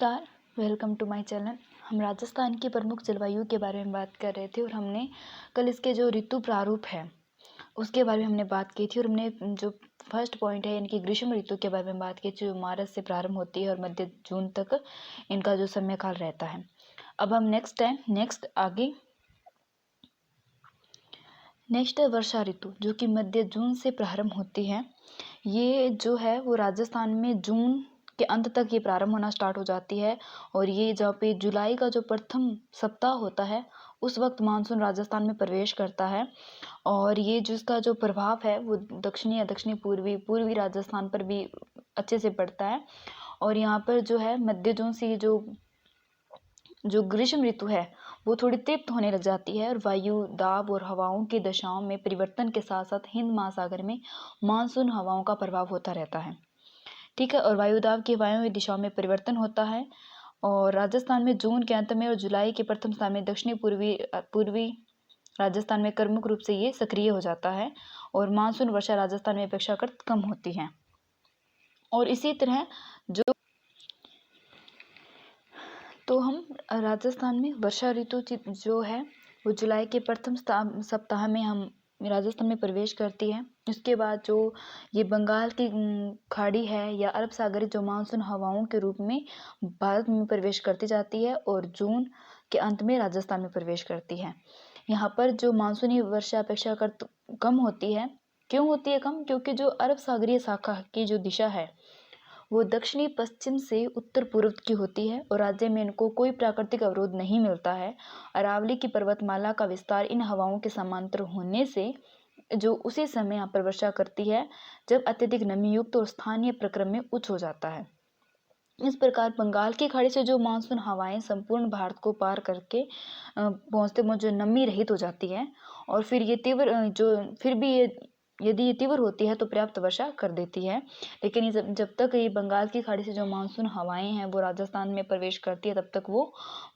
नमस्कार, welcome to my channel. हम राजस्थान की प्रमुख जलवायु के बारे में बात कर रहे थे और हमने कल इसके जो ऋतु प्रारूप है उसके बारे में हमने बात की थी और हमने जो फर्स्ट पॉइंट है इनकी ग्रीष्म ऋतु के बारे में बात की जो मार्च से प्रारंभ होती है और मध्य जून तक इनका जो समय काल रहता है। अब हम नेक्स्ट है वर्षा ऋतु जो कि मध्य जून से प्रारंभ होती है। ये जो है वो राजस्थान में जून के अंत तक ये प्रारंभ होना स्टार्ट हो जाती है और ये जहाँ पे जुलाई का जो प्रथम सप्ताह होता है उस वक्त मानसून राजस्थान में प्रवेश करता है और ये जिसका जो प्रभाव है वो दक्षिणी या दक्षिणी पूर्वी राजस्थान पर भी अच्छे से पड़ता है। और यहाँ पर जो है मध्य जून से जो ग्रीष्म ऋतु है वो थोड़ी तीव्र होने लग जाती है और वायु दाब और हवाओं की दशाओं में परिवर्तन के साथ साथ हिंद महासागर में मानसून हवाओं का प्रभाव होता रहता है। ठीक है, और वायु दाब की हवाओं की दिशाओं में परिवर्तन होता है और राजस्थान में जून के अंत में और जुलाई के प्रथम स्थान में दक्षिणी पूर्वी राजस्थान में क्रमिक रूप से ये सक्रिय हो जाता है और मानसून वर्षा राजस्थान में अपेक्षाकृत कम होती है। और इसी तरह तो हम राजस्थान में वर्षा ऋतु जो है वो जुलाई के प्रथम सप्ताह में हम राजस्थान में प्रवेश करती है। उसके बाद जो ये बंगाल की खाड़ी है या अरब सागरी जो मानसून हवाओं के रूप में भारत में प्रवेश करती जाती है और जून के अंत में राजस्थान में प्रवेश करती है। यहाँ पर जो मानसूनी वर्षा अपेक्षाकृत कम होती है। क्यों होती है कम? क्योंकि जो अरब सागरीय शाखा की जो दिशा है वो दक्षिणी पश्चिम से उत्तर पूर्व की होती है और राज्य में इनको कोई प्राकृतिक अवरोध नहीं मिलता है। अरावली की पर्वतमाला का विस्तार इन हवाओं के समांतर होने से जो उसी समय यहाँ पर वर्षा करती है जब अत्यधिक नमी युक्त और स्थानीय प्रक्रम में उच्च हो जाता है। इस प्रकार बंगाल की खाड़ी से जो मानसून हवाएं संपूर्ण भारत को पार करके पहुंचते जो नमी रहित हो जाती है और फिर ये यदि ये तीव्र होती है तो पर्याप्त वर्षा कर देती है। लेकिन जब तक ये बंगाल की खाड़ी से जो मानसून हवाएं हैं वो राजस्थान में प्रवेश करती है तब तक वो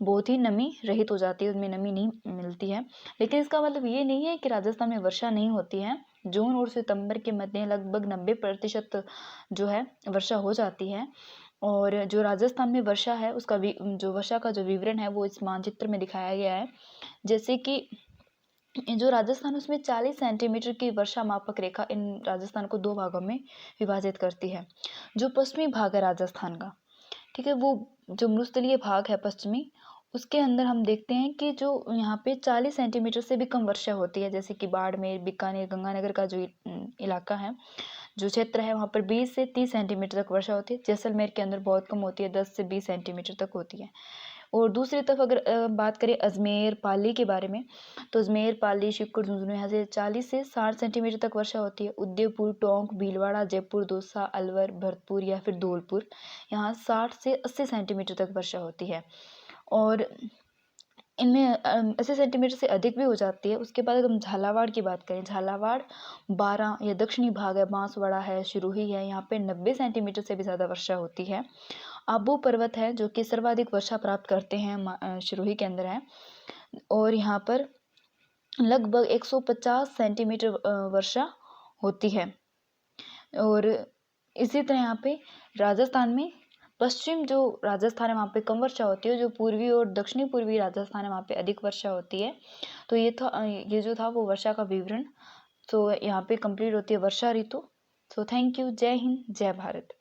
बहुत ही नमी रहित हो जाती है, उसमें नमी नहीं मिलती है। लेकिन इसका मतलब ये नहीं है कि राजस्थान में वर्षा नहीं होती है। जून और सितंबर के मध्य लगभग 90% जो है वर्षा हो जाती है और जो राजस्थान में वर्षा है उसका जो वर्षा का जो विवरण है वो इस मानचित्र में दिखाया गया है। जैसे कि जो राजस्थान उसमें 40 सेंटीमीटर की वर्षा मापक रेखा इन राजस्थान को दो भागों में विभाजित करती है। जो पश्चिमी भाग है राजस्थान का, ठीक है, वो जो मरुस्थलीय भाग है पश्चिमी, उसके अंदर हम देखते हैं कि जो यहाँ पे 40 सेंटीमीटर से भी कम वर्षा होती है। जैसे कि बाड़मेर, बीकानेर, गंगानगर का जो इलाका है, जो क्षेत्र है, वहाँ पर 20 से 30 सेंटीमीटर तक वर्षा होती है। जैसलमेर के अंदर बहुत कम होती है, 10 से 20 सेंटीमीटर तक होती है। और दूसरी तरफ अगर बात करें अजमेर पाली के बारे में, तो अजमेर पाली शिवपुरी झुंझुनू यहाँ से 40 से 60 सेंटीमीटर तक वर्षा होती है। उदयपुर, टोंक, भीलवाड़ा, जयपुर, दौसा, अलवर, भरतपुर या फिर धौलपुर, यहाँ 60 से 80 सेंटीमीटर तक वर्षा होती है और इनमें 80 सेंटीमीटर से अधिक भी हो जाती है। उसके बाद अगर हम झालावाड़ की बात करें, झालावाड़ 12 या दक्षिणी भाग है, बांसवाड़ा है, सिरोही है, यहाँ पे 90 सेंटीमीटर से भी ज़्यादा वर्षा होती है। आबू पर्वत है जो कि सर्वाधिक वर्षा प्राप्त करते हैं, सिरोही के अंदर है और यहाँ पर लगभग 150 सेंटीमीटर वर्षा होती है। और इसी तरह यहाँ पे राजस्थान में पश्चिम जो राजस्थान है वहाँ पे कम वर्षा होती है, जो पूर्वी और दक्षिणी पूर्वी राजस्थान है वहाँ पे अधिक वर्षा होती है। तो ये जो था वो वर्षा का विवरण। तो यहाँ पे कंप्लीट होती है वर्षा ऋतु। तो थैंक यू। जय हिंद, जय भारत।